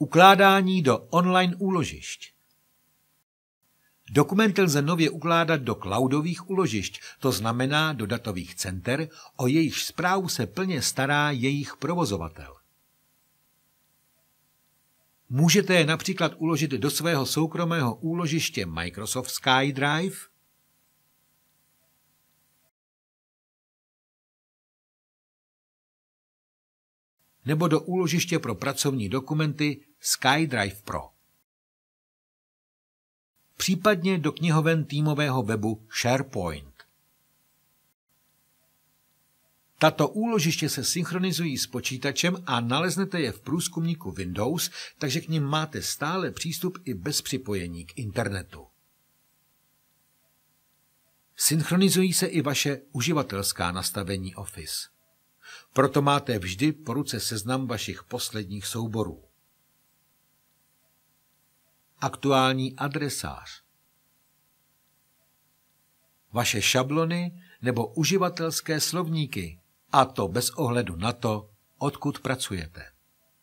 Ukládání do online úložišť. Dokumenty lze nově ukládat do cloudových úložišť, to znamená do datových center, o jejichž správu se plně stará jejich provozovatel. Můžete je například uložit do svého soukromého úložiště Microsoft SkyDrive, nebo do úložiště pro pracovní dokumenty SkyDrive Pro. Případně do knihoven týmového webu SharePoint. Tato úložiště se synchronizují s počítačem a naleznete je v průzkumníku Windows, takže k nim máte stále přístup i bez připojení k internetu. Synchronizují se i vaše uživatelská nastavení Office. Proto máte vždy po ruce seznam vašich posledních souborů. Aktuální adresář. Vaše šablony nebo uživatelské slovníky, a to bez ohledu na to, odkud pracujete.